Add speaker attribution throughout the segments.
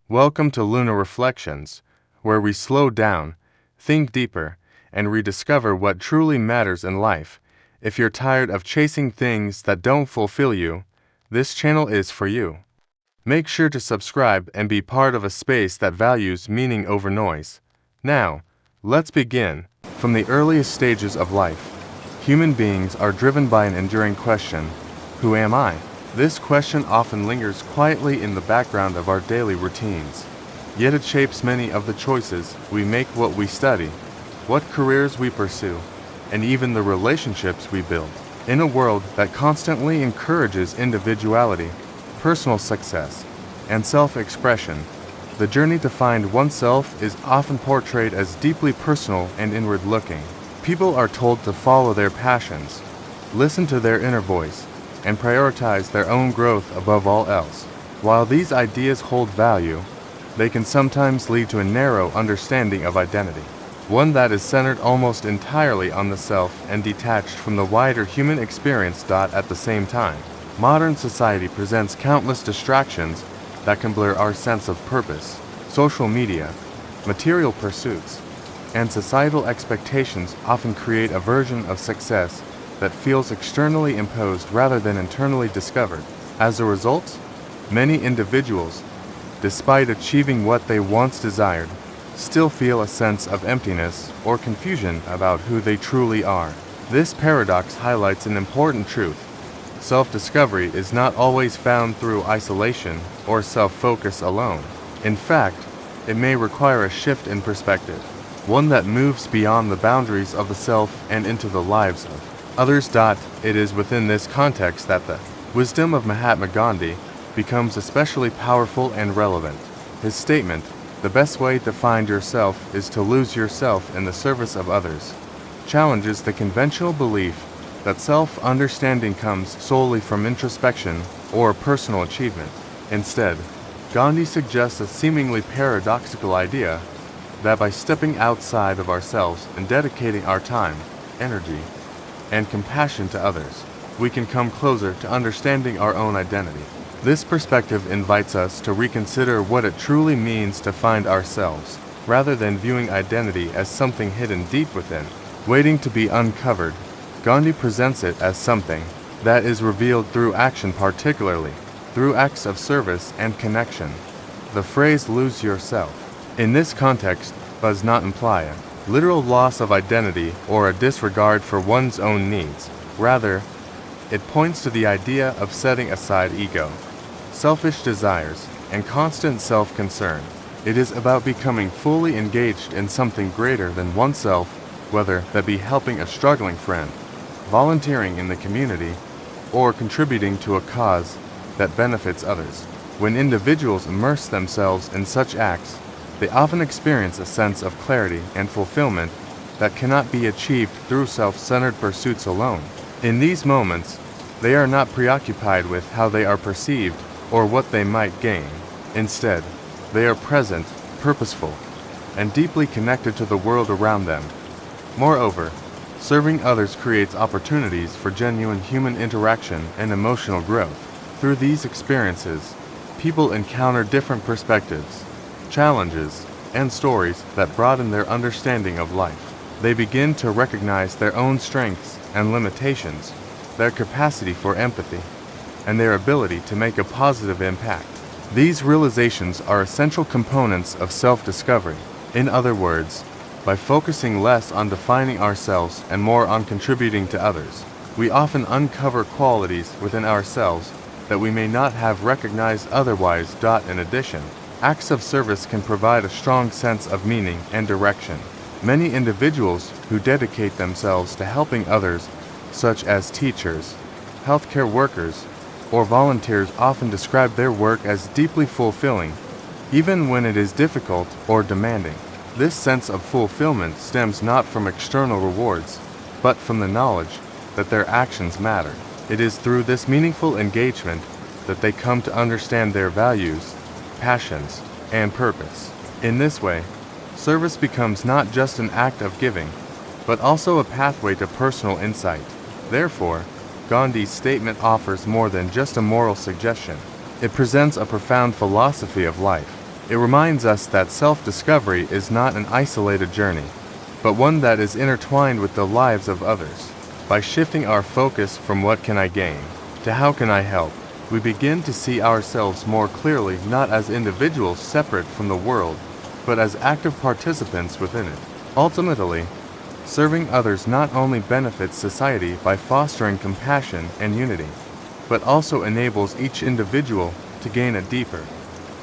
Speaker 1: Welcome to Lunar Reflections, where we slow down, think deeper, and rediscover what truly matters in life. If you're tired of chasing things that don't fulfill you, this channel is for you. Make sure to subscribe and be part of a space that values meaning over noise. Now, let's begin. From the earliest stages of life, human beings are driven by an enduring question: who am I? This question often lingers quietly in the background of our daily routines. Yet it shapes many of the choices we make, what we study, what careers we pursue, and even the relationships we build. In a world that constantly encourages individuality, personal success, and self-expression, the journey to find oneself is often portrayed as deeply personal and inward-looking. People are told to follow their passions, listen to their inner voice, and prioritize their own growth above all else. While these ideas hold value, they can sometimes lead to a narrow understanding of identity, one that is centered almost entirely on the self and detached from the wider human experience. At the same time, modern society presents countless distractions that can blur our sense of purpose. Social media, material pursuits, and societal expectations often create a version of success that feels externally imposed rather than internally discovered. As a result, many individuals, despite achieving what they once desired, still feel a sense of emptiness or confusion about who they truly are. This paradox highlights an important truth: self-discovery is not always found through isolation or self-focus alone. In fact, it may require a shift in perspective, one that moves beyond the boundaries of the self and into the lives of others. It is within this context that the wisdom of Mahatma Gandhi becomes especially powerful and relevant. His statement, "The best way to find yourself is to lose yourself in the service of others," challenges the conventional belief that self-understanding comes solely from introspection or personal achievement. Instead, Gandhi suggests a seemingly paradoxical idea that by stepping outside of ourselves and dedicating our time, energy, and compassion to others, we can come closer to understanding our own identity. This perspective invites us to reconsider what it truly means to find ourselves, rather than viewing identity as something hidden deep within, waiting to be uncovered. Gandhi presents it as something that is revealed through action, particularly through acts of service and connection. The phrase "lose yourself" in this context does not imply a literal loss of identity or a disregard for one's own needs. Rather, it points to the idea of setting aside ego, selfish desires, and constant self-concern. It is about becoming fully engaged in something greater than oneself, whether that be helping a struggling friend, volunteering in the community, or contributing to a cause that benefits others. When individuals immerse themselves in such acts, they often experience a sense of clarity and fulfillment that cannot be achieved through self-centered pursuits alone. In these moments, they are not preoccupied with how they are perceived or what they might gain. Instead, they are present, purposeful, and deeply connected to the world around them. Moreover, serving others creates opportunities for genuine human interaction and emotional growth. Through these experiences, people encounter different perspectives, challenges, and stories that broaden their understanding of life. They begin to recognize their own strengths and limitations, their capacity for empathy, and their ability to make a positive impact. These realizations are essential components of self-discovery. In other words, by focusing less on defining ourselves and more on contributing to others, we often uncover qualities within ourselves that we may not have recognized otherwise. In addition, acts of service can provide a strong sense of meaning and direction. Many individuals who dedicate themselves to helping others, such as teachers, healthcare workers, or volunteers, often describe their work as deeply fulfilling, even when it is difficult or demanding. This sense of fulfillment stems not from external rewards, but from the knowledge that their actions matter. It is through this meaningful engagement that they come to understand their values, passions, and purpose. In this way, service becomes not just an act of giving, but also a pathway to personal insight. Therefore, Gandhi's statement offers more than just a moral suggestion. It presents a profound philosophy of life. It reminds us that self-discovery is not an isolated journey, but one that is intertwined with the lives of others. By shifting our focus from what can I gain to how can I help, we begin to see ourselves more clearly, not as individuals separate from the world, but as active participants within it. Ultimately, serving others not only benefits society by fostering compassion and unity, but also enables each individual to gain a deeper,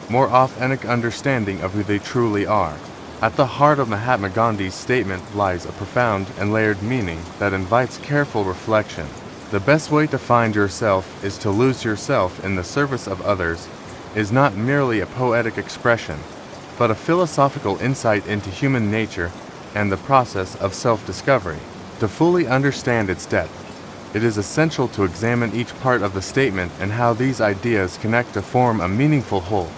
Speaker 1: more authentic understanding of who they truly are. At the heart of Mahatma Gandhi's statement lies a profound and layered meaning that invites careful reflection. The best way to find yourself is to lose yourself in the service of others is not merely a poetic expression, but a philosophical insight into human nature and the process of self-discovery. To fully understand its depth, it is essential to examine each part of the statement and how these ideas connect to form a meaningful whole.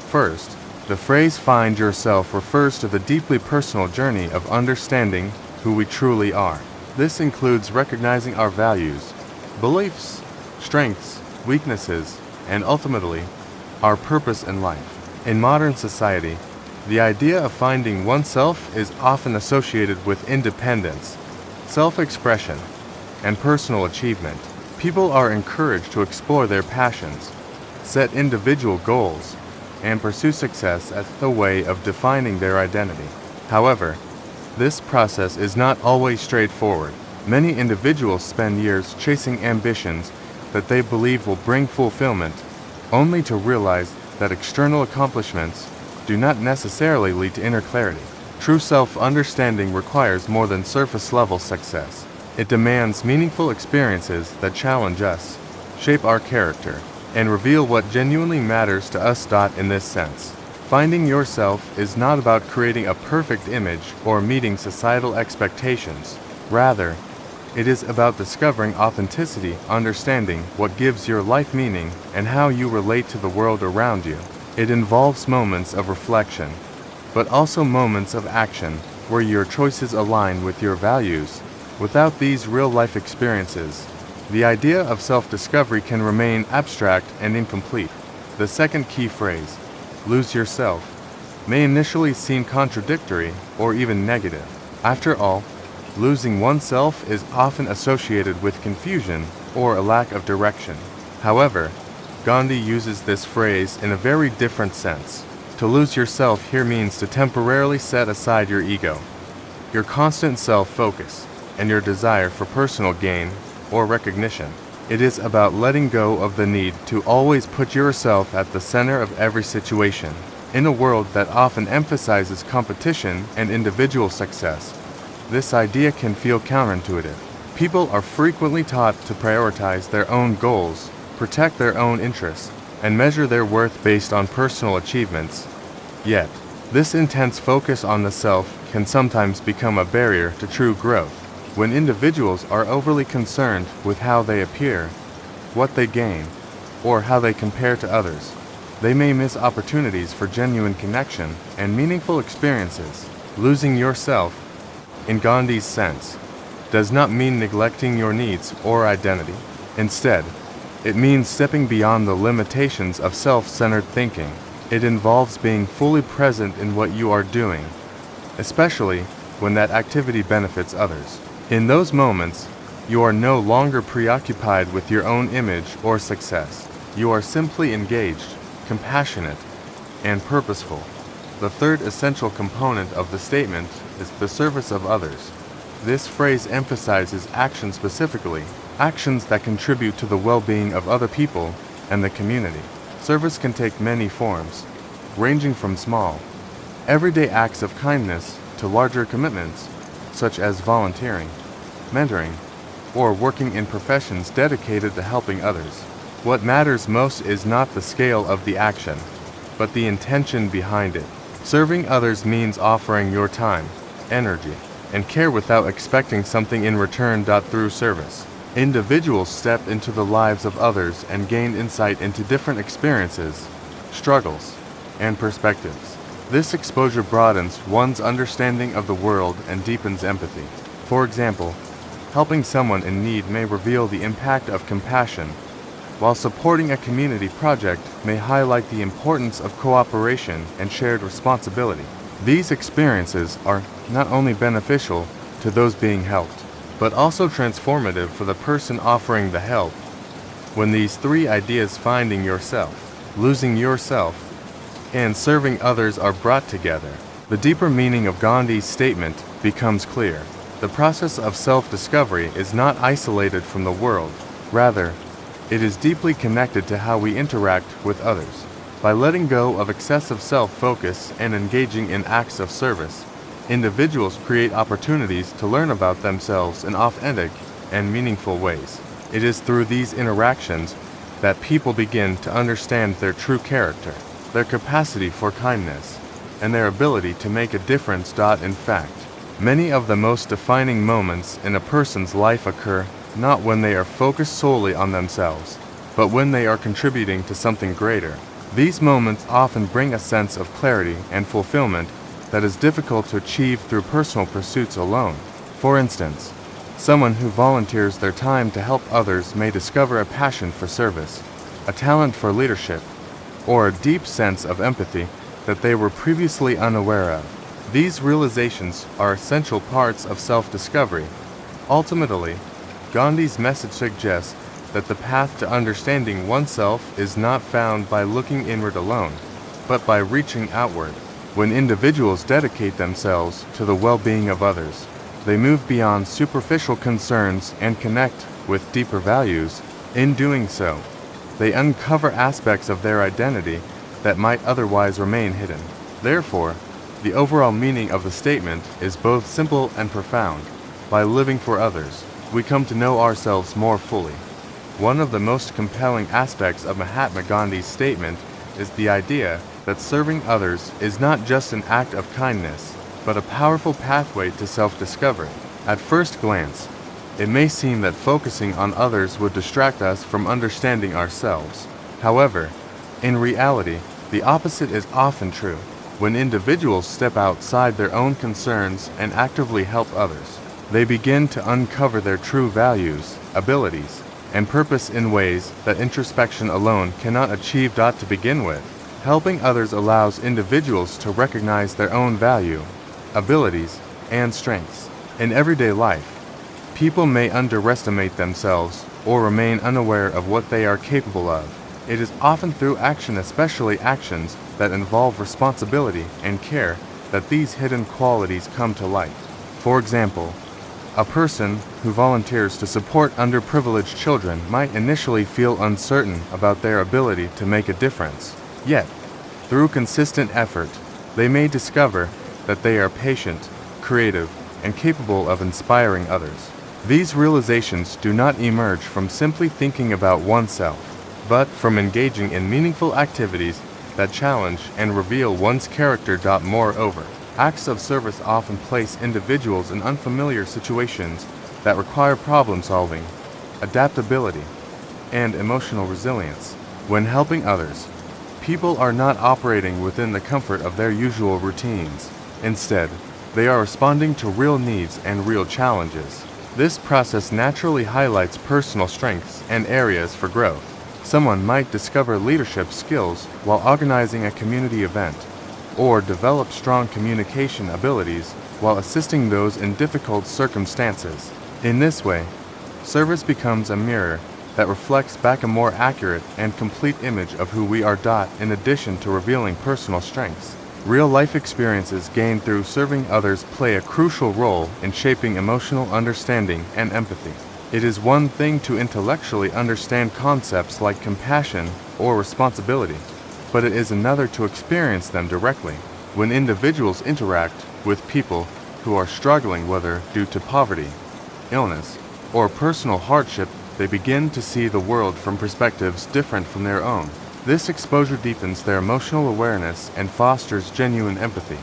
Speaker 1: First, the phrase "find yourself" refers to the deeply personal journey of understanding who we truly are. This includes recognizing our values, beliefs, strengths, weaknesses, and ultimately, our purpose in life. In modern society, the idea of finding oneself is often associated with independence, self-expression, and personal achievement. People are encouraged to explore their passions, set individual goals, and pursue success as the way of defining their identity. However, this process is not always straightforward. Many individuals spend years chasing ambitions that they believe will bring fulfillment, only to realize that external accomplishments do not necessarily lead to inner clarity. True self-understanding requires more than surface-level success. It demands meaningful experiences that challenge us, shape our character, and reveal what genuinely matters to us. In this sense, finding yourself is not about creating a perfect image or meeting societal expectations. Rather, it is about discovering authenticity, understanding what gives your life meaning, and how you relate to the world around you. It involves moments of reflection, but also moments of action, where your choices align with your values. Without these real-life experiences, the idea of self-discovery can remain abstract and incomplete. The second key phrase, "lose yourself," may initially seem contradictory or even negative. After all, losing oneself is often associated with confusion or a lack of direction. However, Gandhi uses this phrase in a very different sense. To lose yourself here means to temporarily set aside your ego, your constant self-focus, and your desire for personal gain or recognition. It is about letting go of the need to always put yourself at the center of every situation. In a world that often emphasizes competition and individual success, this idea can feel counterintuitive. People are frequently taught to prioritize their own goals, protect their own interests, and measure their worth based on personal achievements. Yet, this intense focus on the self can sometimes become a barrier to true growth. When individuals are overly concerned with how they appear, what they gain, or how they compare to others, they may miss opportunities for genuine connection and meaningful experiences. Losing yourself, in Gandhi's sense, does not mean neglecting your needs or identity. Instead, it means stepping beyond the limitations of self-centered thinking. It involves being fully present in what you are doing, especially when that activity benefits others. In those moments, you are no longer preoccupied with your own image or success. You are simply engaged, compassionate, and purposeful. The third essential component of the statement is the service of others. This phrase emphasizes action specifically, actions that contribute to the well-being of other people and the community. Service can take many forms, ranging from small, everyday acts of kindness to larger commitments, such as volunteering, mentoring, or working in professions dedicated to helping others. What matters most is not the scale of the action, but the intention behind it. Serving others means offering your time, energy, and care without expecting something in return. Through service, individuals step into the lives of others and gain insight into different experiences, struggles, and perspectives. This exposure broadens one's understanding of the world and deepens empathy. For example, helping someone in need may reveal the impact of compassion, while supporting a community project may highlight the importance of cooperation and shared responsibility. These experiences are not only beneficial to those being helped, but also transformative for the person offering the help. When these three ideas, finding yourself, losing yourself, and serving others, are brought together, the deeper meaning of Gandhi's statement becomes clear. The process of self-discovery is not isolated from the world. Rather, it is deeply connected to how we interact with others. By letting go of excessive self-focus and engaging in acts of service, individuals create opportunities to learn about themselves in authentic and meaningful ways. It is through these interactions that people begin to understand their true character, their capacity for kindness, and their ability to make a difference. In fact, many of the most defining moments in a person's life occur not when they are focused solely on themselves, but when they are contributing to something greater. These moments often bring a sense of clarity and fulfillment that is difficult to achieve through personal pursuits alone. For instance, someone who volunteers their time to help others may discover a passion for service, a talent for leadership, or a deep sense of empathy that they were previously unaware of. These realizations are essential parts of self-discovery. Ultimately, Gandhi's message suggests that the path to understanding oneself is not found by looking inward alone, but by reaching outward. When individuals dedicate themselves to the well-being of others, they move beyond superficial concerns and connect with deeper values. In doing so, they uncover aspects of their identity that might otherwise remain hidden. Therefore, the overall meaning of the statement is both simple and profound. By living for others, we come to know ourselves more fully. One of the most compelling aspects of Mahatma Gandhi's statement is the idea that serving others is not just an act of kindness, but a powerful pathway to self-discovery. At first glance, it may seem that focusing on others would distract us from understanding ourselves. However, in reality, the opposite is often true. When individuals step outside their own concerns and actively help others, they begin to uncover their true values, abilities, and purpose in ways that introspection alone cannot achieve. To begin with, helping others allows individuals to recognize their own value, abilities, and strengths. In everyday life, people may underestimate themselves or remain unaware of what they are capable of. It is often through action, especially actions that involve responsibility and care, that these hidden qualities come to light. For example, a person who volunteers to support underprivileged children might initially feel uncertain about their ability to make a difference. Yet, through consistent effort, they may discover that they are patient, creative, and capable of inspiring others. These realizations do not emerge from simply thinking about oneself, but from engaging in meaningful activities that challenge and reveal one's character. Moreover, acts of service often place individuals in unfamiliar situations that require problem-solving, adaptability, and emotional resilience. When helping others, people are not operating within the comfort of their usual routines. Instead, they are responding to real needs and real challenges. This process naturally highlights personal strengths and areas for growth. Someone might discover leadership skills while organizing a community event, or develop strong communication abilities while assisting those in difficult circumstances. In this way, service becomes a mirror that reflects back a more accurate and complete image of who we are. In addition to revealing personal strengths, real-life experiences gained through serving others play a crucial role in shaping emotional understanding and empathy. It is one thing to intellectually understand concepts like compassion or responsibility, but it is another to experience them directly. When individuals interact with people who are struggling, whether due to poverty, illness, or personal hardship, they begin to see the world from perspectives different from their own. This exposure deepens their emotional awareness and fosters genuine empathy.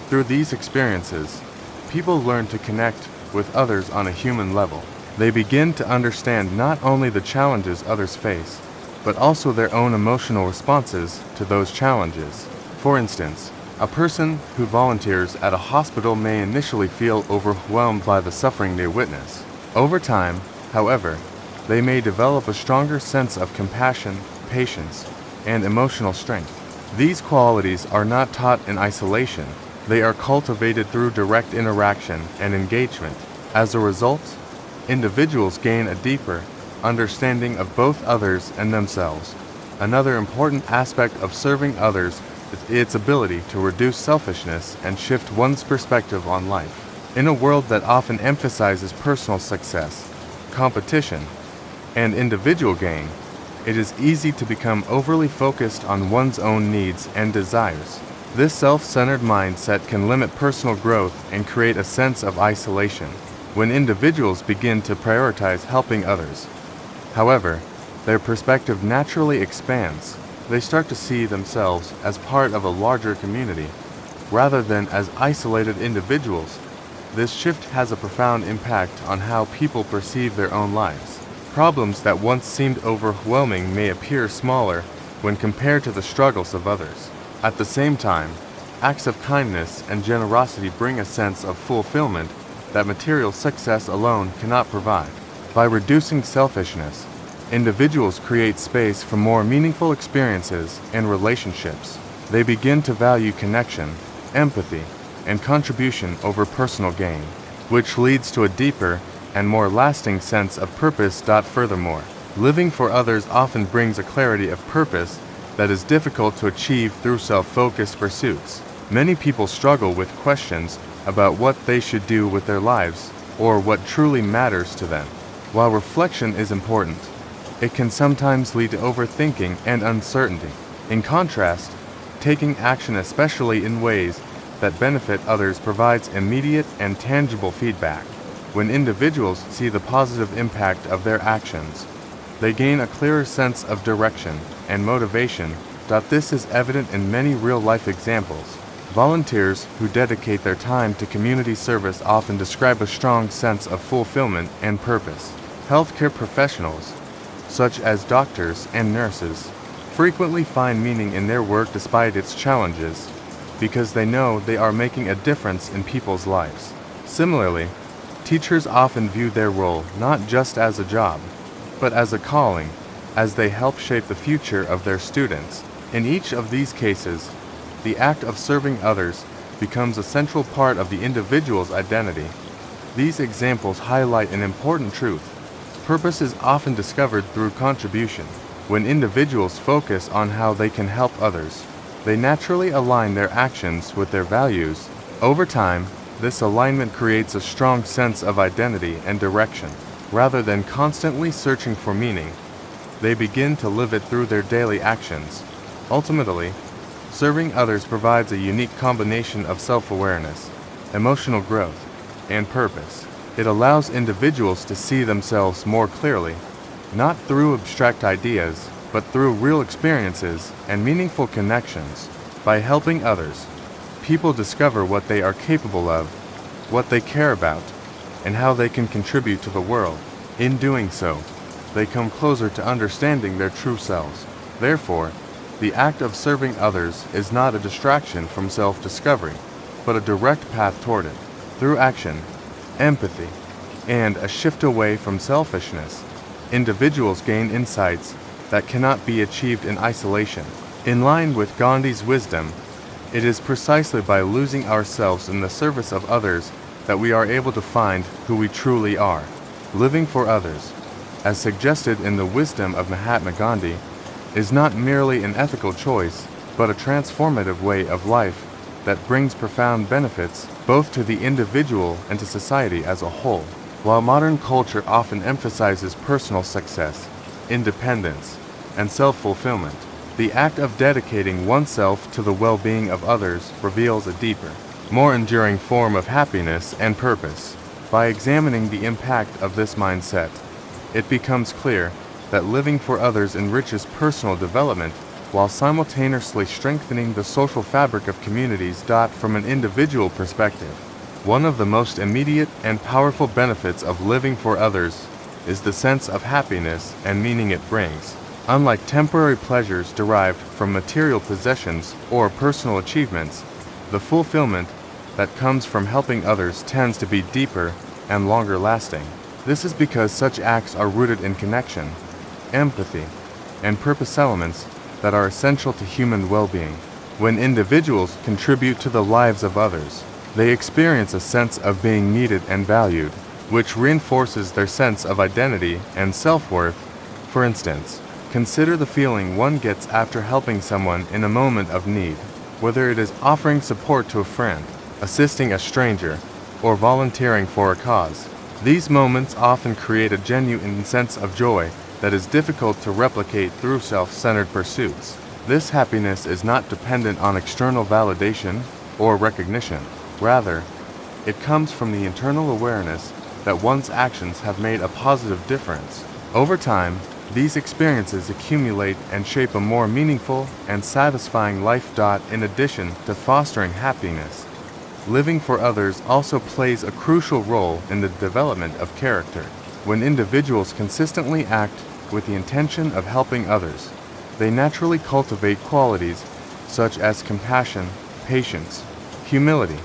Speaker 1: Through these experiences, people learn to connect with others on a human level. They begin to understand not only the challenges others face, but also their own emotional responses to those challenges. For instance, a person who volunteers at a hospital may initially feel overwhelmed by the suffering they witness. Over time, however, they may develop a stronger sense of compassion, patience, and emotional strength. These qualities are not taught in isolation, they are cultivated through direct interaction and engagement. As a result, individuals gain a deeper understanding of both others and themselves. Another important aspect of serving others is its ability to reduce selfishness and shift one's perspective on life. In a world that often emphasizes personal success, competition, and individual gain, it is easy to become overly focused on one's own needs and desires. This self-centered mindset can limit personal growth and create a sense of isolation when individuals begin to prioritize helping others. However, their perspective naturally expands. They start to see themselves as part of a larger community, rather than as isolated individuals. This shift has a profound impact on how people perceive their own lives. Problems that once seemed overwhelming may appear smaller when compared to the struggles of others. At the same time, acts of kindness and generosity bring a sense of fulfillment that material success alone cannot provide. By reducing selfishness, individuals create space for more meaningful experiences and relationships. They begin to value connection, empathy, and contribution over personal gain, which leads to a deeper and more lasting sense of purpose. Furthermore, living for others often brings a clarity of purpose that is difficult to achieve through self-focused pursuits. Many people struggle with questions about what they should do with their lives or what truly matters to them. While reflection is important, it can sometimes lead to overthinking and uncertainty. In contrast, taking action, especially in ways that benefit others, provides immediate and tangible feedback. When individuals see the positive impact of their actions, they gain a clearer sense of direction and motivation. This is evident in many real-life examples. Volunteers who dedicate their time to community service often describe a strong sense of fulfillment and purpose. Healthcare professionals, such as doctors and nurses, frequently find meaning in their work despite its challenges, because they know they are making a difference in people's lives. Similarly, teachers often view their role not just as a job, but as a calling, as they help shape the future of their students. In each of these cases, the act of serving others becomes a central part of the individual's identity. These examples highlight an important truth. Purpose is often discovered through contribution. When individuals focus on how they can help others, they naturally align their actions with their values. Over time, this alignment creates a strong sense of identity and direction. Rather than constantly searching for meaning, they begin to live it through their daily actions. Ultimately, serving others provides a unique combination of self-awareness, emotional growth, and purpose. It allows individuals to see themselves more clearly, not through abstract ideas, but through real experiences and meaningful connections. By helping others, people discover what they are capable of, what they care about, and how they can contribute to the world. In doing so, they come closer to understanding their true selves. Therefore, the act of serving others is not a distraction from self-discovery, but a direct path toward it. Through action, empathy, and a shift away from selfishness, individuals gain insights that cannot be achieved in isolation. In line with Gandhi's wisdom, it is precisely by losing ourselves in the service of others that we are able to find who we truly are. Living for others, as suggested in the wisdom of Mahatma Gandhi, is not merely an ethical choice, but a transformative way of life that brings profound benefits both to the individual and to society as a whole. While modern culture often emphasizes personal success, independence, and self-fulfillment, the act of dedicating oneself to the well-being of others reveals a deeper, more enduring form of happiness and purpose. By examining the impact of this mindset, it becomes clear that living for others enriches personal development while simultaneously strengthening the social fabric of communities. From an individual perspective, one of the most immediate and powerful benefits of living for others is the sense of happiness and meaning it brings. Unlike temporary pleasures derived from material possessions or personal achievements, the fulfillment that comes from helping others tends to be deeper and longer lasting. This is because such acts are rooted in connection, empathy, and purpose elements that are essential to human well-being. When individuals contribute to the lives of others, they experience a sense of being needed and valued, which reinforces their sense of identity and self-worth. For instance, consider the feeling one gets after helping someone in a moment of need, whether it is offering support to a friend, assisting a stranger, or volunteering for a cause. These moments often create a genuine sense of joy that is difficult to replicate through self-centered pursuits. This happiness is not dependent on external validation or recognition. Rather, it comes from the internal awareness that one's actions have made a positive difference. Over time, these experiences accumulate and shape a more meaningful and satisfying life. In addition to fostering happiness, living for others also plays a crucial role in the development of character. When individuals consistently act with the intention of helping others, they naturally cultivate qualities such as compassion, patience, humility,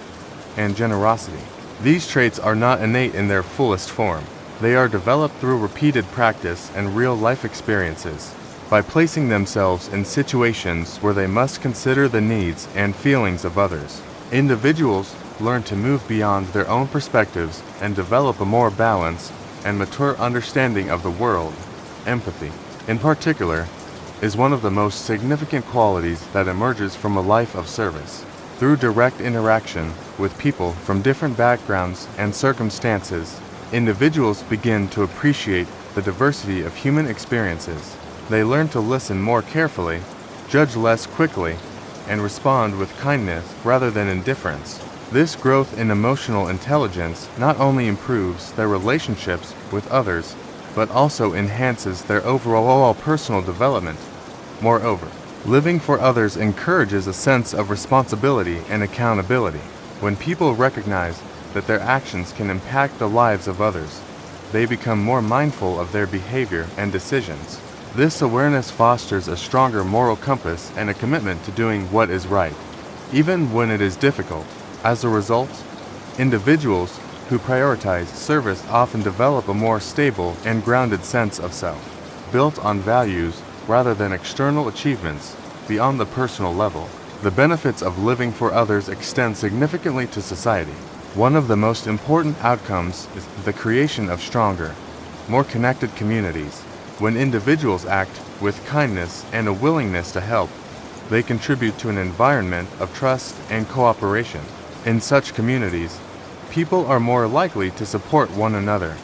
Speaker 1: and generosity. These traits are not innate in their fullest form. They are developed through repeated practice and real-life experiences. By placing themselves in situations where they must consider the needs and feelings of others, individuals learn to move beyond their own perspectives and develop a more balanced and mature understanding of the world. Empathy, in particular, is one of the most significant qualities that emerges from a life of service. Through direct interaction with people from different backgrounds and circumstances, individuals begin to appreciate the diversity of human experiences. They learn to listen more carefully, judge less quickly, and respond with kindness rather than indifference. This growth in emotional intelligence not only improves their relationships with others, but also enhances their overall personal development. Moreover, living for others encourages a sense of responsibility and accountability. When people recognize that their actions can impact the lives of others, they become more mindful of their behavior and decisions. This awareness fosters a stronger moral compass and a commitment to doing what is right, even when it is difficult. As a result, individuals who prioritize service often develop a more stable and grounded sense of self, built on values rather than external achievements. Beyond the personal level, the benefits of living for others extend significantly to society. One of the most important outcomes is the creation of stronger, more connected communities. When individuals act with kindness and a willingness to help, they contribute to an environment of trust and cooperation. In such communities, people are more likely to support one another,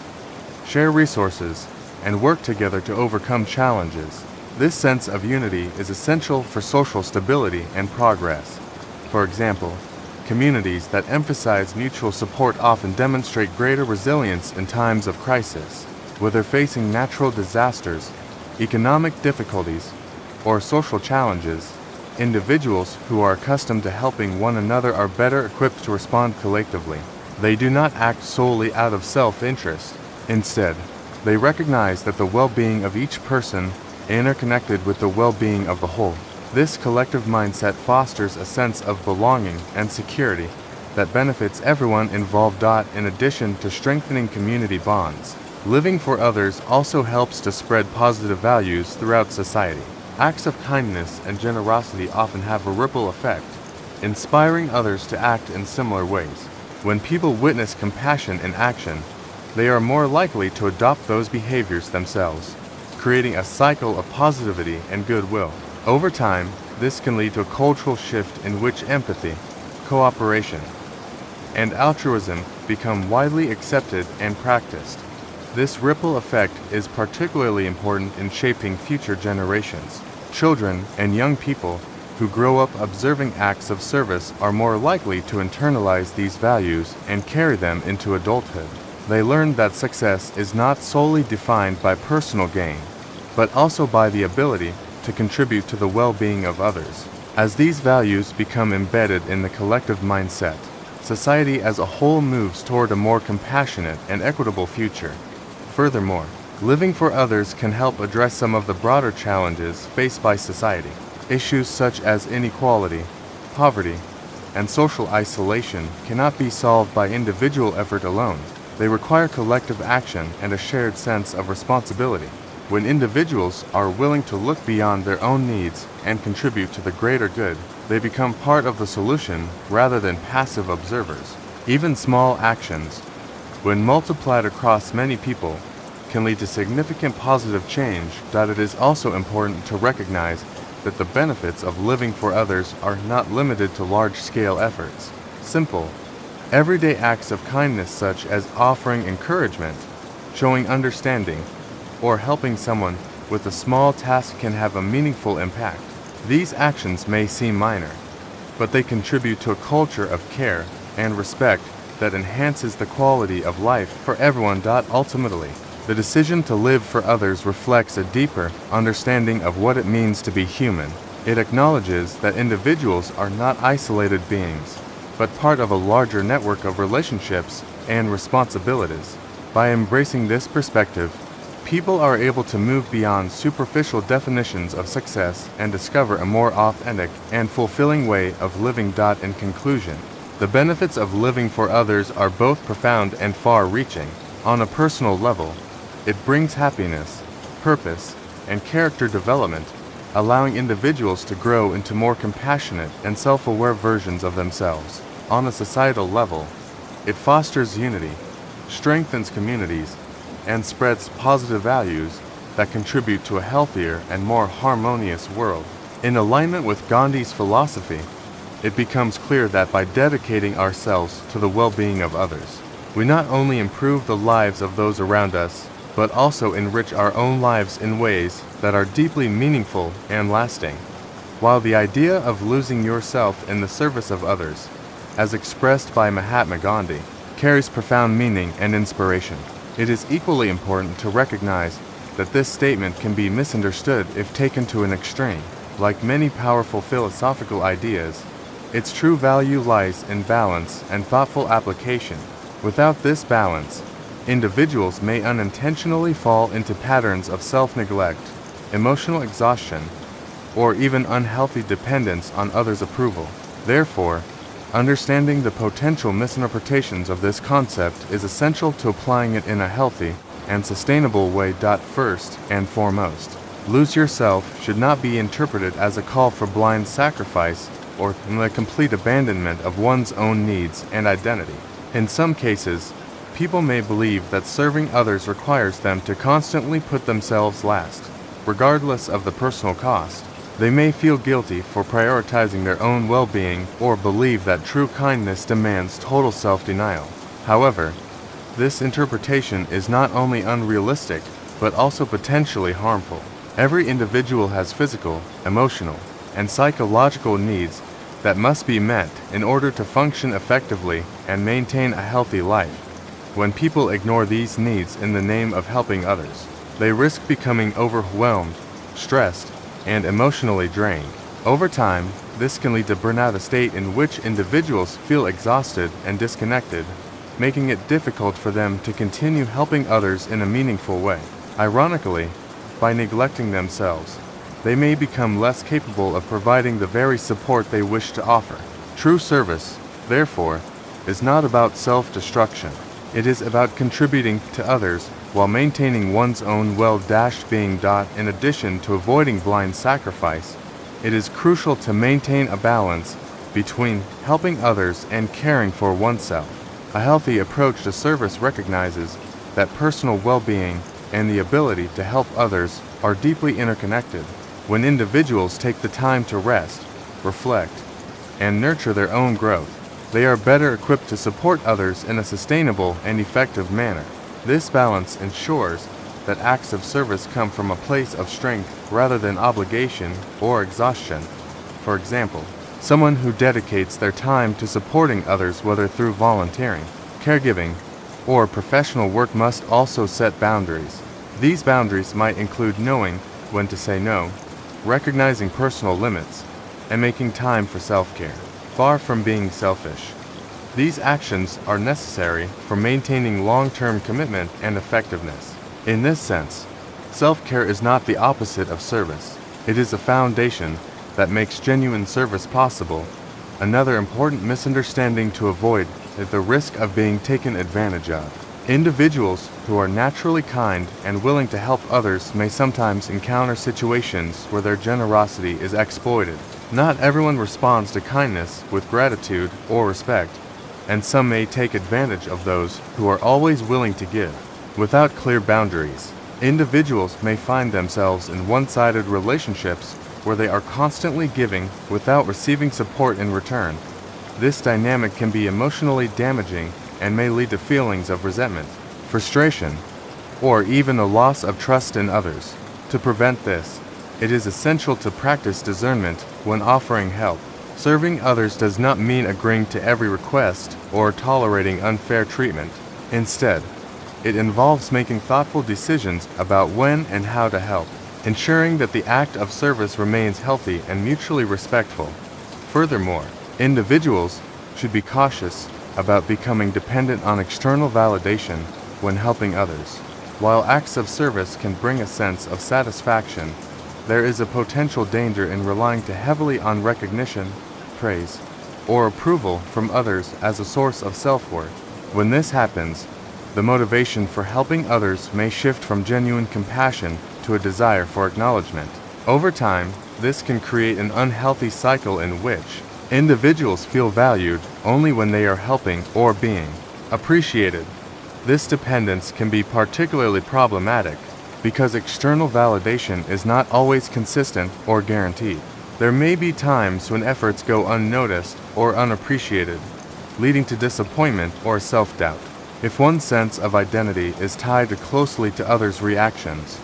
Speaker 1: share resources, and work together to overcome challenges. This sense of unity is essential for social stability and progress. For example, communities that emphasize mutual support often demonstrate greater resilience in times of crisis. Whether facing natural disasters, economic difficulties, or social challenges, individuals who are accustomed to helping one another are better equipped to respond collectively. They do not act solely out of self-interest. Instead, they recognize that the well-being of each person is interconnected with the well-being of the whole. This collective mindset fosters a sense of belonging and security that benefits everyone involved. In addition to strengthening community bonds, living for others also helps to spread positive values throughout society. Acts of kindness and generosity often have a ripple effect, inspiring others to act in similar ways. When people witness compassion in action, they are more likely to adopt those behaviors themselves, creating a cycle of positivity and goodwill. Over time, this can lead to a cultural shift in which empathy, cooperation, and altruism become widely accepted and practiced. This ripple effect is particularly important in shaping future generations. Children and young people who grow up observing acts of service are more likely to internalize these values and carry them into adulthood. They learn that success is not solely defined by personal gain, but also by the ability to contribute to the well-being of others. As these values become embedded in the collective mindset, society as a whole moves toward a more compassionate and equitable future. Furthermore, living for others can help address some of the broader challenges faced by society. Issues such as inequality, poverty, and social isolation cannot be solved by individual effort alone. They require collective action and a shared sense of responsibility. When individuals are willing to look beyond their own needs and contribute to the greater good, they become part of the solution rather than passive observers. Even small actions, when multiplied across many people, can lead to significant positive change. It is also important to recognize that the benefits of living for others are not limited to large-scale efforts. Simple, everyday acts of kindness such as offering encouragement, showing understanding, or helping someone with a small task can have a meaningful impact. These actions may seem minor, but they contribute to a culture of care and respect that enhances the quality of life for everyone. Ultimately, the decision to live for others reflects a deeper understanding of what it means to be human. It acknowledges that individuals are not isolated beings, but part of a larger network of relationships and responsibilities. By embracing this perspective, people are able to move beyond superficial definitions of success and discover a more authentic and fulfilling way of living. In conclusion, the benefits of living for others are both profound and far-reaching. On a personal level, it brings happiness, purpose, and character development, allowing individuals to grow into more compassionate and self-aware versions of themselves. On a societal level, it fosters unity, strengthens communities, and spreads positive values that contribute to a healthier and more harmonious world. In alignment with Gandhi's philosophy, it becomes clear that by dedicating ourselves to the well-being of others, we not only improve the lives of those around us, but also enrich our own lives in ways that are deeply meaningful and lasting. While the idea of losing yourself in the service of others, as expressed by Mahatma Gandhi, carries profound meaning and inspiration, it is equally important to recognize that this statement can be misunderstood if taken to an extreme. Like many powerful philosophical ideas, its true value lies in balance and thoughtful application. Without this balance, individuals may unintentionally fall into patterns of self-neglect, emotional exhaustion, or even unhealthy dependence on others' approval. Therefore, understanding the potential misinterpretations of this concept is essential to applying it in a healthy and sustainable way. First and foremost, lose yourself should not be interpreted as a call for blind sacrifice or the complete abandonment of one's own needs and identity. In some cases, people may believe that serving others requires them to constantly put themselves last, regardless of the personal cost. They may feel guilty for prioritizing their own well-being or believe that true kindness demands total self-denial. However, this interpretation is not only unrealistic, but also potentially harmful. Every individual has physical, emotional, and psychological needs that must be met in order to function effectively and maintain a healthy life. When people ignore these needs in the name of helping others, they risk becoming overwhelmed, stressed, and emotionally drained. Over time, this can lead to burnout, a state in which individuals feel exhausted and disconnected, making it difficult for them to continue helping others in a meaningful way. Ironically, by neglecting themselves, they may become less capable of providing the very support they wish to offer. True service, therefore, is not about self-destruction. It is about contributing to others while maintaining one's own well-being. In addition to avoiding blind sacrifice, it is crucial to maintain a balance between helping others and caring for oneself. A healthy approach to service recognizes that personal well-being and the ability to help others are deeply interconnected. When individuals take the time to rest, reflect, and nurture their own growth, they are better equipped to support others in a sustainable and effective manner. This balance ensures that acts of service come from a place of strength rather than obligation or exhaustion. For example, someone who dedicates their time to supporting others, whether through volunteering, caregiving, or professional work, must also set boundaries. These boundaries might include knowing when to say no, recognizing personal limits, and making time for self-care. Far from being selfish, these actions are necessary for maintaining long-term commitment and effectiveness. In this sense, self-care is not the opposite of service. It is a foundation that makes genuine service possible. Another important misunderstanding to avoid is the risk of being taken advantage of. Individuals who are naturally kind and willing to help others may sometimes encounter situations where their generosity is exploited. Not everyone responds to kindness with gratitude or respect, and some may take advantage of those who are always willing to give. Without clear boundaries, individuals may find themselves in one-sided relationships where they are constantly giving without receiving support in return. This dynamic can be emotionally damaging and may lead to feelings of resentment, frustration, or even a loss of trust in others. To prevent this, it is essential to practice discernment when offering help. Serving others does not mean agreeing to every request or tolerating unfair treatment. Instead, it involves making thoughtful decisions about when and how to help, ensuring that the act of service remains healthy and mutually respectful. Furthermore, individuals should be cautious about becoming dependent on external validation when helping others. While acts of service can bring a sense of satisfaction, there is a potential danger in relying too heavily on recognition, praise, or approval from others as a source of self-worth. When this happens, the motivation for helping others may shift from genuine compassion to a desire for acknowledgement. Over time, this can create an unhealthy cycle in which individuals feel valued only when they are helping or being appreciated. This dependence can be particularly problematic because external validation is not always consistent or guaranteed. There may be times when efforts go unnoticed or unappreciated, leading to disappointment or self-doubt. If one's sense of identity is tied closely to others' reactions,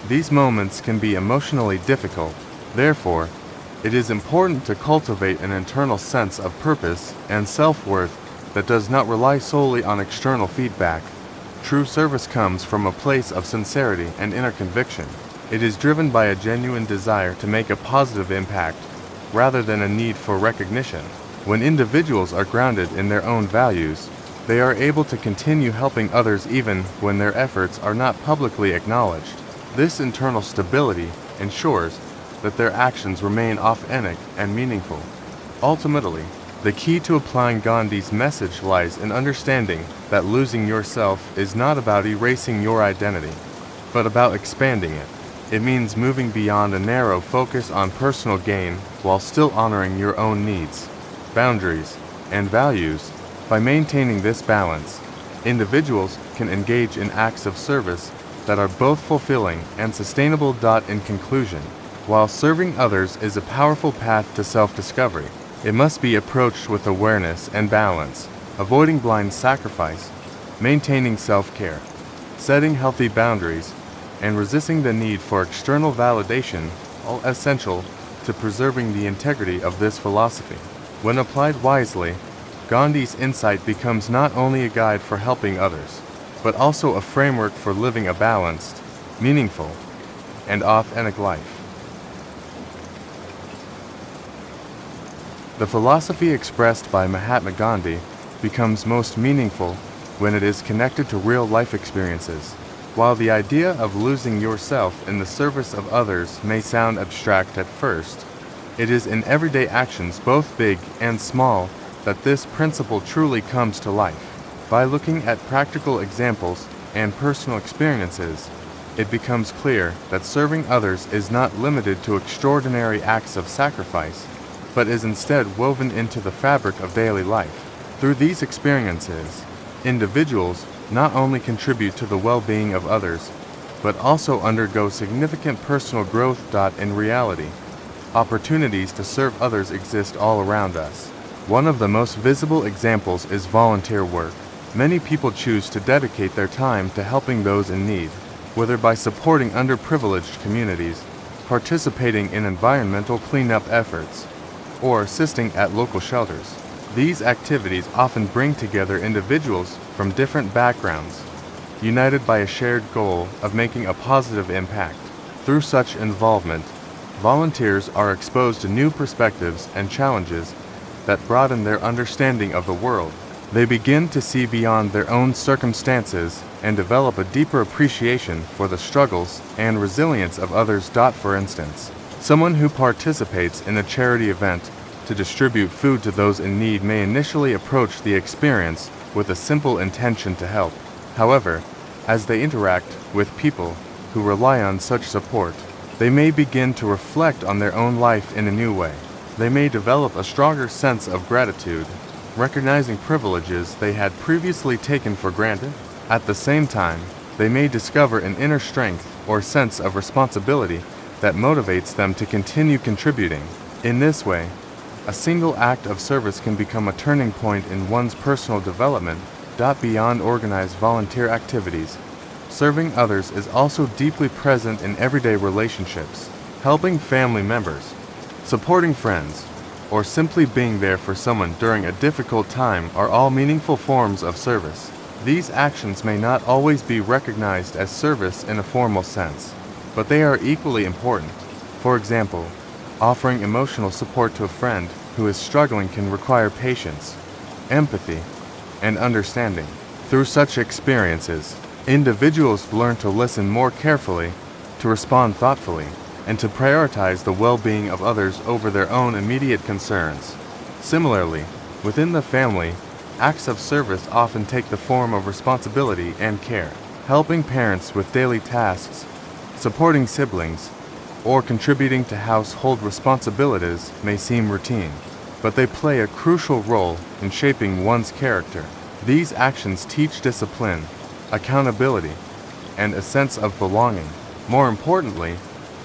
Speaker 1: these moments can be emotionally difficult. Therefore, it is important to cultivate an internal sense of purpose and self-worth that does not rely solely on external feedback. True service comes from a place of sincerity and inner conviction. It is driven by a genuine desire to make a positive impact rather than a need for recognition. When individuals are grounded in their own values, they are able to continue helping others even when their efforts are not publicly acknowledged. This internal stability ensures that their actions remain authentic and meaningful. Ultimately, the key to applying Gandhi's message lies in understanding that losing yourself is not about erasing your identity, but about expanding it. It means moving beyond a narrow focus on personal gain while still honoring your own needs, boundaries, and values. By maintaining this balance, individuals can engage in acts of service that are both fulfilling and sustainable. In conclusion, while serving others is a powerful path to self-discovery, it must be approached with awareness and balance, avoiding blind sacrifice, maintaining self-care, setting healthy boundaries, and resisting the need for external validation, all essential to preserving the integrity of this philosophy. When applied wisely, Gandhi's insight becomes not only a guide for helping others, but also a framework for living a balanced, meaningful, and authentic life. The philosophy expressed by Mahatma Gandhi becomes most meaningful when it is connected to real-life experiences. While the idea of losing yourself in the service of others may sound abstract at first, it is in everyday actions, both big and small, that this principle truly comes to life. By looking at practical examples and personal experiences, it becomes clear that serving others is not limited to extraordinary acts of sacrifice, but is instead woven into the fabric of daily life. Through these experiences, individuals not only contribute to the well-being of others, but also undergo significant personal growth. In reality, opportunities to serve others exist all around us. One of the most visible examples is volunteer work. Many people choose to dedicate their time to helping those in need, whether by supporting underprivileged communities, participating in environmental cleanup efforts, or assisting at local shelters. These activities often bring together individuals from different backgrounds, united by a shared goal of making a positive impact. Through such involvement, volunteers are exposed to new perspectives and challenges that broaden their understanding of the world. They begin to see beyond their own circumstances and develop a deeper appreciation for the struggles and resilience of others. For instance, someone who participates in a charity event to distribute food to those in need may initially approach the experience with a simple intention to help. However, as they interact with people who rely on such support, they may begin to reflect on their own life in a new way. They may develop a stronger sense of gratitude, recognizing privileges they had previously taken for granted. At the same time, they may discover an inner strength or sense of responsibility that motivates them to continue contributing. In this way, a single act of service can become a turning point in one's personal development. Beyond organized volunteer activities, serving others is also deeply present in everyday relationships. Helping family members, supporting friends, or simply being there for someone during a difficult time are all meaningful forms of service. These actions may not always be recognized as service in a formal sense, but they are equally important. For example, offering emotional support to a friend who is struggling can require patience, empathy, and understanding. Through such experiences, individuals learn to listen more carefully, to respond thoughtfully, and to prioritize the well-being of others over their own immediate concerns. Similarly, within the family, acts of service often take the form of responsibility and care. Helping parents with daily tasks, supporting siblings, or contributing to household responsibilities may seem routine, but they play a crucial role in shaping one's character. These actions teach discipline, accountability, and a sense of belonging. More importantly,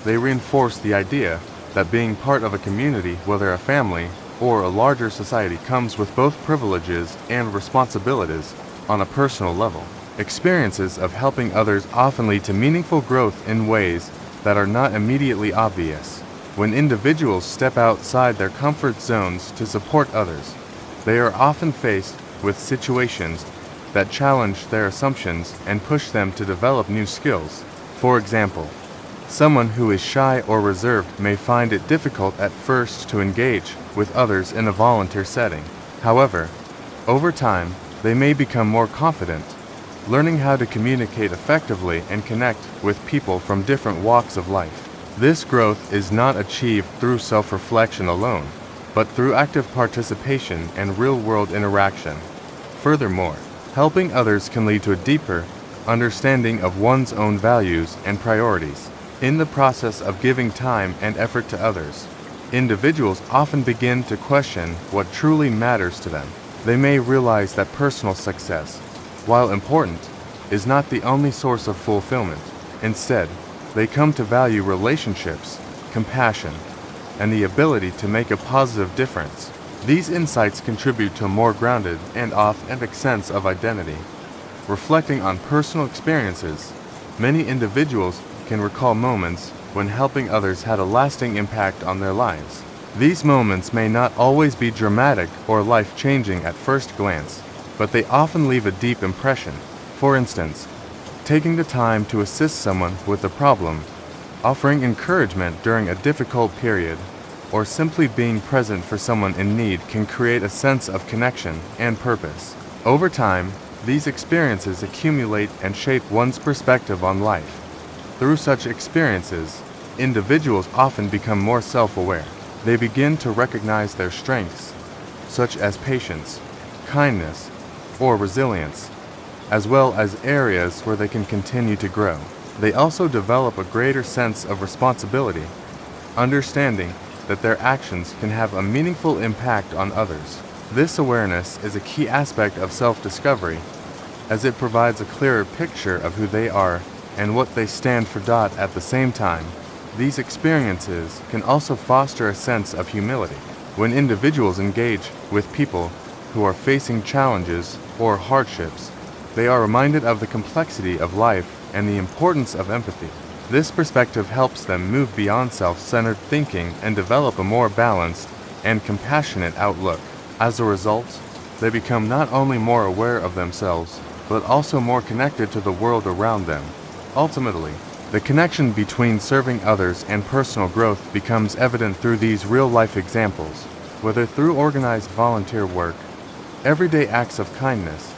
Speaker 1: they reinforce the idea that being part of a community, whether a family or a larger society, comes with both privileges and responsibilities on a personal level. Experiences of helping others often lead to meaningful growth in ways that are not immediately obvious. When individuals step outside their comfort zones to support others, they are often faced with situations that challenge their assumptions and push them to develop new skills. For example, someone who is shy or reserved may find it difficult at first to engage with others in a volunteer setting. However, over time, they may become more confident, learning how to communicate effectively and connect with people from different walks of life. This growth is not achieved through self-reflection alone, but through active participation and real-world interaction. Furthermore, helping others can lead to a deeper understanding of one's own values and priorities. In the process of giving time and effort to others, individuals often begin to question what truly matters to them. They may realize that personal success, while important, is not the only source of fulfillment. Instead, they come to value relationships, compassion, and the ability to make a positive difference. These insights contribute to a more grounded and authentic sense of identity. Reflecting on personal experiences, many individuals can recall moments when helping others had a lasting impact on their lives. These moments may not always be dramatic or life-changing at first glance, but they often leave a deep impression. For instance, taking the time to assist someone with a problem, offering encouragement during a difficult period, or simply being present for someone in need can create a sense of connection and purpose. Over time, these experiences accumulate and shape one's perspective on life. Through such experiences, individuals often become more self-aware. They begin to recognize their strengths, such as patience, kindness, or resilience, as well as areas where they can continue to grow. They also develop a greater sense of responsibility, understanding that their actions can have a meaningful impact on others. This awareness is a key aspect of self-discovery, as it provides a clearer picture of who they are and what they stand for. At the same time, these experiences can also foster a sense of humility. When individuals engage with people who are facing challenges or hardships, they are reminded of the complexity of life and the importance of empathy. This perspective helps them move beyond self-centered thinking and develop a more balanced and compassionate outlook. As a result, they become not only more aware of themselves, but also more connected to the world around them. Ultimately, the connection between serving others and personal growth becomes evident through these real-life examples, whether through organized volunteer work, everyday acts of kindness,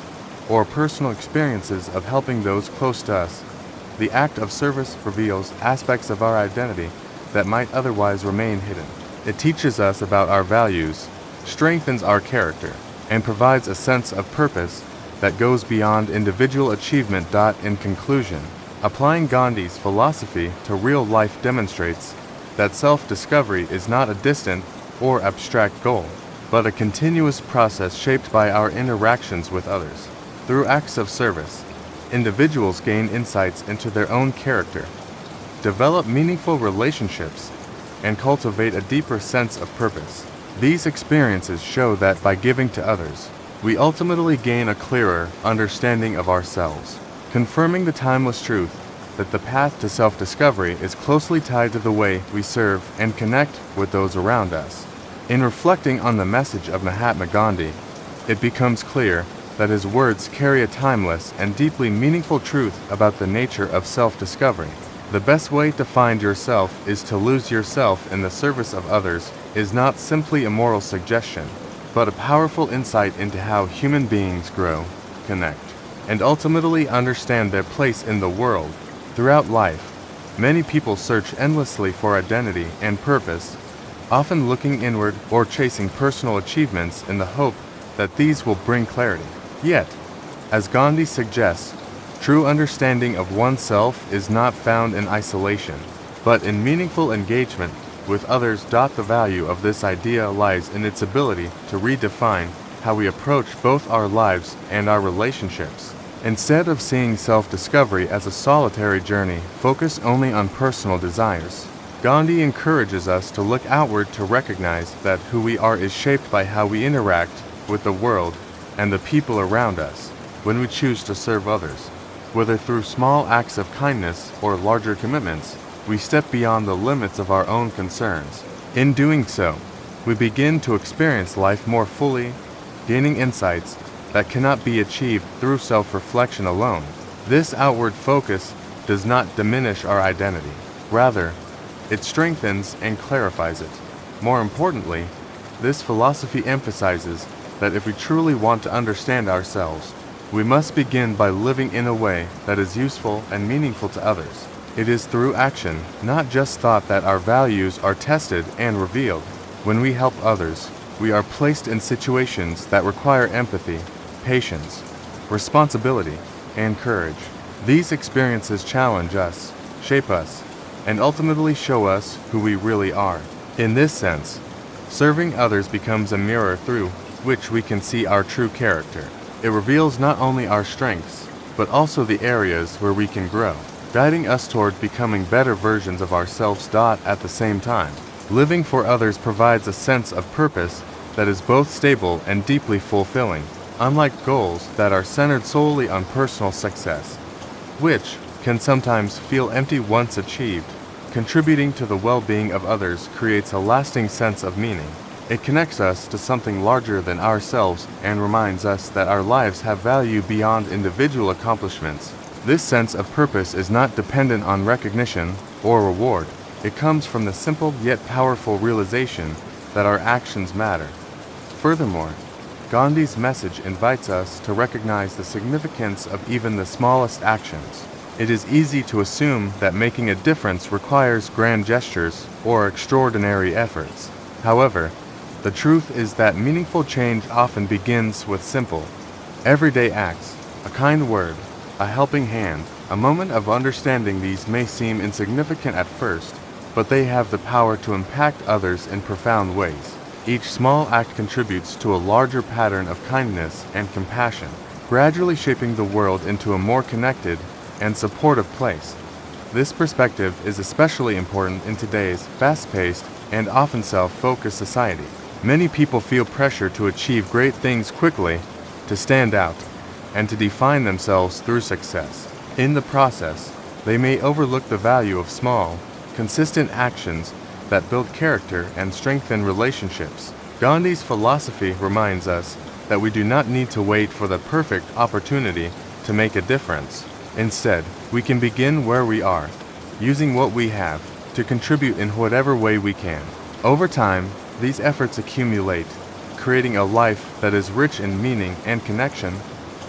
Speaker 1: or personal experiences of helping those close to us. The act of service reveals aspects of our identity that might otherwise remain hidden. It teaches us about our values, strengthens our character, and provides a sense of purpose that goes beyond individual achievement. In conclusion, applying Gandhi's philosophy to real life demonstrates that self-discovery is not a distant or abstract goal, but a continuous process shaped by our interactions with others. Through acts of service, individuals gain insights into their own character, develop meaningful relationships, and cultivate a deeper sense of purpose. These experiences show that by giving to others, we ultimately gain a clearer understanding of ourselves, confirming the timeless truth that the path to self-discovery is closely tied to the way we serve and connect with those around us. In reflecting on the message of Mahatma Gandhi, it becomes clear that his words carry a timeless and deeply meaningful truth about the nature of self-discovery. The best way to find yourself is to lose yourself in the service of others is not simply a moral suggestion, but a powerful insight into how human beings grow, connect, and ultimately understand their place in the world. Throughout life, many people search endlessly for identity and purpose, often looking inward or chasing personal achievements in the hope that these will bring clarity. Yet, as Gandhi suggests, true understanding of oneself is not found in isolation, but in meaningful engagement with others. The value of this idea lies in its ability to redefine how we approach both our lives and our relationships. Instead of seeing self-discovery as a solitary journey focused only on personal desires, Gandhi encourages us to look outward to recognize that who we are is shaped by how we interact with the world and the people around us. When we choose to serve others, whether through small acts of kindness or larger commitments, we step beyond the limits of our own concerns. In doing so, we begin to experience life more fully, gaining insights that cannot be achieved through self-reflection alone. This outward focus does not diminish our identity. Rather, it strengthens and clarifies it. More importantly, this philosophy emphasizes that if we truly want to understand ourselves, we must begin by living in a way that is useful and meaningful to others. It is through action, not just thought, that our values are tested and revealed. When we help others, we are placed in situations that require empathy, patience, responsibility, and courage. These experiences challenge us, shape us, and ultimately show us who we really are. In this sense, serving others becomes a mirror through which we can see our true character. It reveals not only our strengths, but also the areas where we can grow, guiding us toward becoming better versions of ourselves. At the same time, living for others provides a sense of purpose that is both stable and deeply fulfilling. Unlike goals that are centered solely on personal success, which can sometimes feel empty once achieved, contributing to the well-being of others creates a lasting sense of meaning. It connects us to something larger than ourselves and reminds us that our lives have value beyond individual accomplishments. This sense of purpose is not dependent on recognition or reward. It comes from the simple yet powerful realization that our actions matter. Furthermore, Gandhi's message invites us to recognize the significance of even the smallest actions. It is easy to assume that making a difference requires grand gestures or extraordinary efforts. However, the truth is that meaningful change often begins with simple, everyday acts. A kind word, a helping hand, a moment of understanding. These may seem insignificant at first, but they have the power to impact others in profound ways. Each small act contributes to a larger pattern of kindness and compassion, gradually shaping the world into a more connected and supportive place. This perspective is especially important in today's fast-paced and often self-focused society. Many people feel pressure to achieve great things quickly, to stand out, and to define themselves through success. In the process, they may overlook the value of small, consistent actions that build character and strengthen relationships. Gandhi's philosophy reminds us that we do not need to wait for the perfect opportunity to make a difference. Instead, we can begin where we are, using what we have to contribute in whatever way we can. Over time, these efforts accumulate, creating a life that is rich in meaning and connection.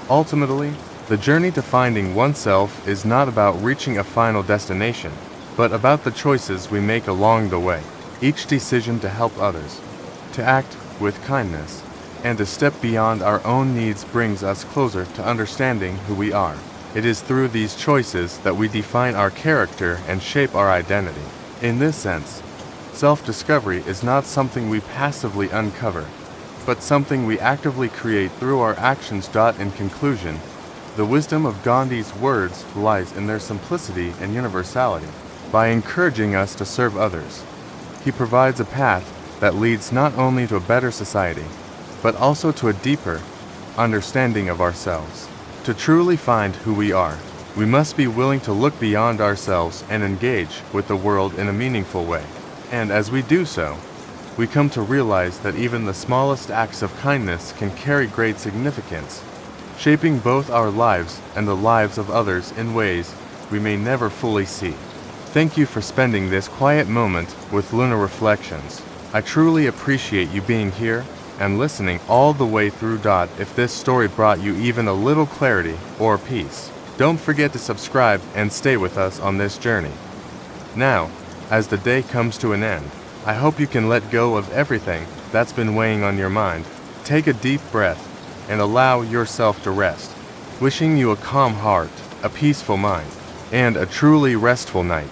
Speaker 1: Ultimately, the journey to finding oneself is not about reaching a final destination, but about the choices we make along the way. Each decision to help others, to act with kindness, and to step beyond our own needs brings us closer to understanding who we are. It is through these choices that we define our character and shape our identity. In this sense, self-discovery is not something we passively uncover, but something we actively create through our actions. In conclusion, the wisdom of Gandhi's words lies in their simplicity and universality. By encouraging us to serve others, he provides a path that leads not only to a better society, but also to a deeper understanding of ourselves. To truly find who we are, we must be willing to look beyond ourselves and engage with the world in a meaningful way. And as we do so, we come to realize that even the smallest acts of kindness can carry great significance, shaping both our lives and the lives of others in ways we may never fully see. Thank you for spending this quiet moment with Lunar Reflections. I truly appreciate you being here and listening all the way through. If this story brought you even a little clarity or peace, don't forget to subscribe and stay with us on this journey. Now, as the day comes to an end, I hope you can let go of everything that's been weighing on your mind. Take a deep breath and allow yourself to rest. Wishing you a calm heart, a peaceful mind, and a truly restful night.